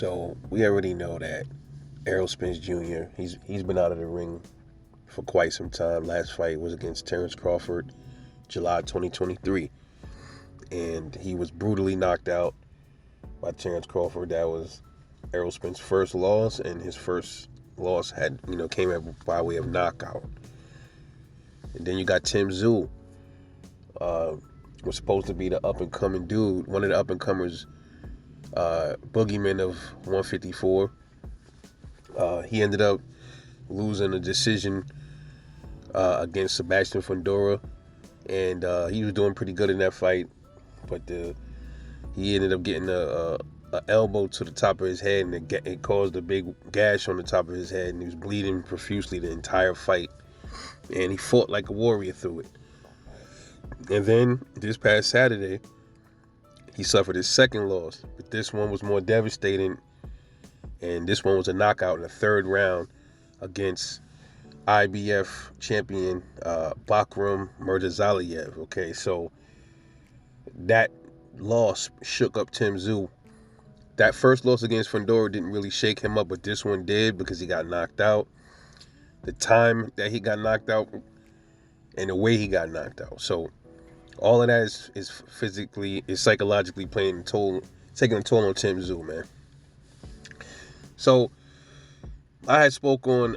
So we already know that Errol Spence Jr. He's been out of the ring for quite some time. Last fight was against Terrence Crawford, July 2023, and he was brutally knocked out by Terrence Crawford. That was Errol Spence's first loss, and his first loss came by way of knockout. And then you got Tszyu, was supposed to be the up and coming dude, one of the up and comers, boogeymen of 154. He ended up losing a decision against Sebastian Fundora, and he was doing pretty good in that fight, but he ended up getting a elbow to the top of his head, and it caused a big gash on the top of his head, and he was bleeding profusely the entire fight, and he fought like a warrior through it. And then this past Saturday, he suffered his second loss, but this one was more devastating, and this one was a knockout in the third round against IBF champion Bakram Murtazaliev. Okay, so that loss shook up Tszyu. That first loss against Fundora didn't really shake him up, but this one did because he got knocked out. The time that he got knocked out and the way he got knocked out. So all of that is psychologically taking a toll on Tszyu, man. So I had spoke on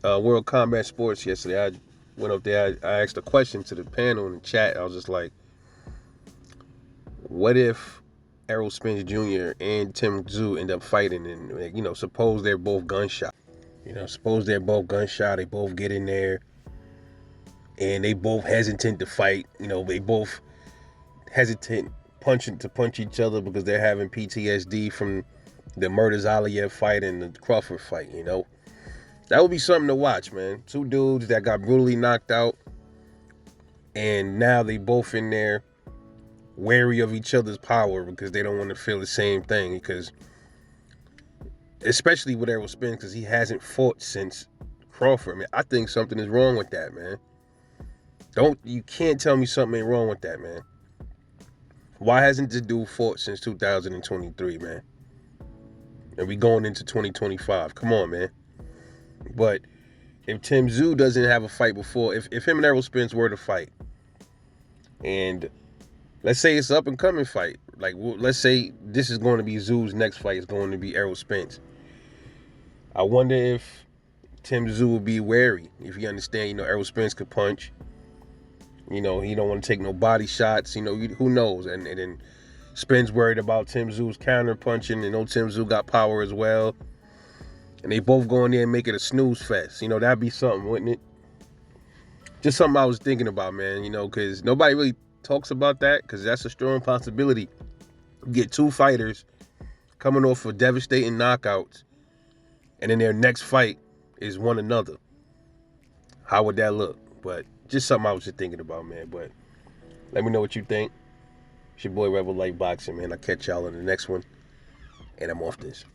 World Combat Sports yesterday. I went up there. I asked a question to the panel in the chat. I was just like, what if Errol Spence Jr. and Tszyu end up fighting, and suppose they're both gunshot. Suppose they're both gunshot. They both get in there, and they both hesitant to fight. They both hesitant to punch each other because they're having PTSD from the Murtazaliev fight and the Crawford fight. That would be something to watch, man. Two dudes that got brutally knocked out, and now they both in there wary of each other's power because they don't want to feel the same thing. Because especially with Errol Spence, because he hasn't fought since Crawford. I think something is wrong with that, man. You can't tell me something ain't wrong with that, man. Why hasn't the dude fought since 2023, man? And we going into 2025. Come on, man. But if Tszyu doesn't have a fight before, if him and Errol Spence were to fight, and let's say it's an up and coming fight, like let's say this is going to be Tszyu's next fight, is going to be Errol Spence. I wonder if Tszyu will be wary, if he understand, Errol Spence could punch. He don't want to take no body shots. Who knows? And then Spence worried about Tszyu's counter punching, and Tszyu got power as well. And they both go in there and make it a Snoozefest. That'd be something, wouldn't it? Just something I was thinking about, man, because nobody really talks about that, because that's a strong possibility. You get two fighters coming off of devastating knockouts, and then their next fight is one another. How would that look? But just something I was just thinking about, man. But let me know what you think. It's your boy Rebel Light Boxing, man. I'll catch y'all in the next one. And I'm off this.